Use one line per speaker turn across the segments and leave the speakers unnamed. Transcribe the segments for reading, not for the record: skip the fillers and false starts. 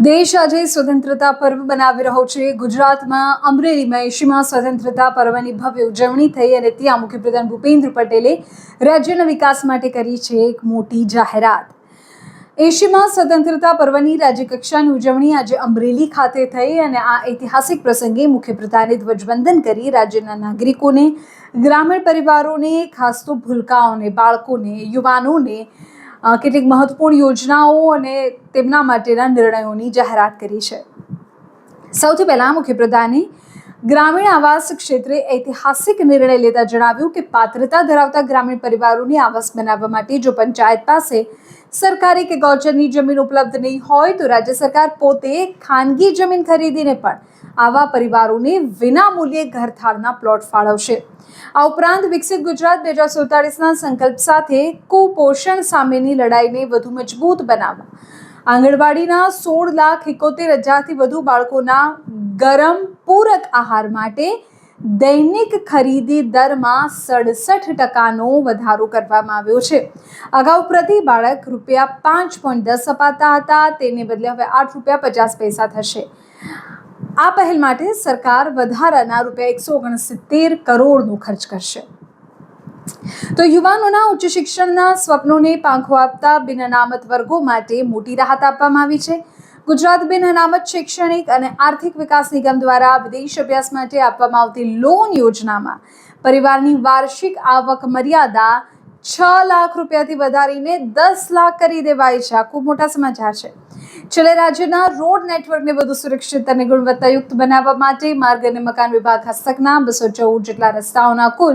દેશ આજે સ્વતંત્રતા પર્વ બનાવી રહ્યો છે। ગુજરાતમાં અમરેલીમાં 80મા સ્વતંત્રતા પર્વની ભવ્ય ઉજવણી થઈ અને ત્યાં મુખ્યપ્રધાન ભૂપેન્દ્ર પટેલે રાજ્યના વિકાસ માટે કરી છે એક મોટી જાહેરાત। 80મા સ્વતંત્રતા પર્વની રાજ્યકક્ષાની ઉજવણી આજે અમરેલી ખાતે થઈ અને આ ઐતિહાસિક પ્રસંગે મુખ્યપ્રધાને ધ્વજવંદન કરી રાજ્યના નાગરિકોને, ગ્રામીણ પરિવારોને, ખાસ તો ભૂલકાઓને, બાળકોને, યુવાનોને કેટલીક મહત્વપૂર્ણ યોજનાઓ અને તેમના માટેના નિર્ણયોની જાહેરાત કરી છે। સૌથી પહેલા મુખ્યપ્રધાને ગ્રામીણ આવાસ ક્ષેત્રે ઐતિહાસિક નિર્ણય લેતા જણાવ્યું કે પાત્રતા ધરાવતા ગ્રામીણ પરિવારોને આવાસ બનાવવા માટે જો પંચાયત પાસે સરકારી કે ગૌચરની જમીન ઉપલબ્ધ નહીં હોય તો રાજ્ય સરકાર પોતે ખાનગી જમીન ખરીદીને પણ આવા પરિવારોને વિનામૂલ્યે ઘરથાળના પ્લોટ ફાળવશે। આ ઉપરાંત વિકસિત ગુજરાત 2047ના સંકલ્પ સાથે કુપોષણ સામેની લડાઈને વધુ મજબૂત બનાવવા આંગણવાડીના 16,71,000થી વધુ બાળકોના ગરમ પૂરક આહાર માટે દૈનિક ખરીદી દરમાં 67% વધારો કરવામાં આવ્યો છે। અગાઉ પ્રતિ બાળક ₹5.10 અપાતા હતા, તેને બદલે હવે ₹8.50 થશે। આ પહેલ માટે સરકાર વધારાના ₹169 કરોડનો ખર્ચ કરશે। તો યુવાનોના ઉચ્ચ શિક્ષણના સ્વપ્નોને પાંખો આપતા બિન અનામત વર્ગો માટે મોટી રાહત આપવામાં આવી છે। ગુજરાત બિન અનામત શૈક્ષણિક અને આર્થિક વિકાસ નિગમ દ્વારા વિદેશ અભ્યાસ માટે આપવામાં આવતી લોન યોજનામાં પરિવારની વાર્ષિક આવક મર્યાદા ₹6 લાખથી વધારીને ₹10 લાખ કરી દેવાઈ છે। આ ખૂબ મોટા સમાચાર છે। છેલ્લે રાજ્યના રોડ નેટવર્કને વધુ સુરક્ષિત અને ગુણવત્તાયુક્ત બનાવવા માટે માર્ગ અને મકાન વિભાગ હસ્તકના 214 જેટલા રસ્તાઓના કુલ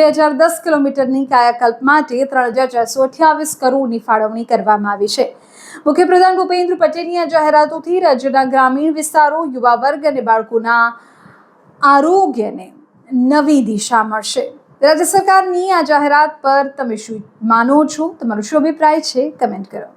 2010 કિલોમીટરની કાયાકલ્પ માટે 3,428 કરોડની ફાળવણી કરવામાં આવી છે। મુખ્યપ્રધાન ભૂપેન્દ્ર પટેલની આ જાહેરાતોથી રાજ્યના ગ્રામીણ વિસ્તારો, યુવા વર્ગ અને બાળકોના આરોગ્યને નવી દિશા મળશે। રાજ્ય સરકારની આ જાહેરાત પર તમે શું માનો છો? તમારો શું અભિપ્રાય છે? કમેન્ટ કરો।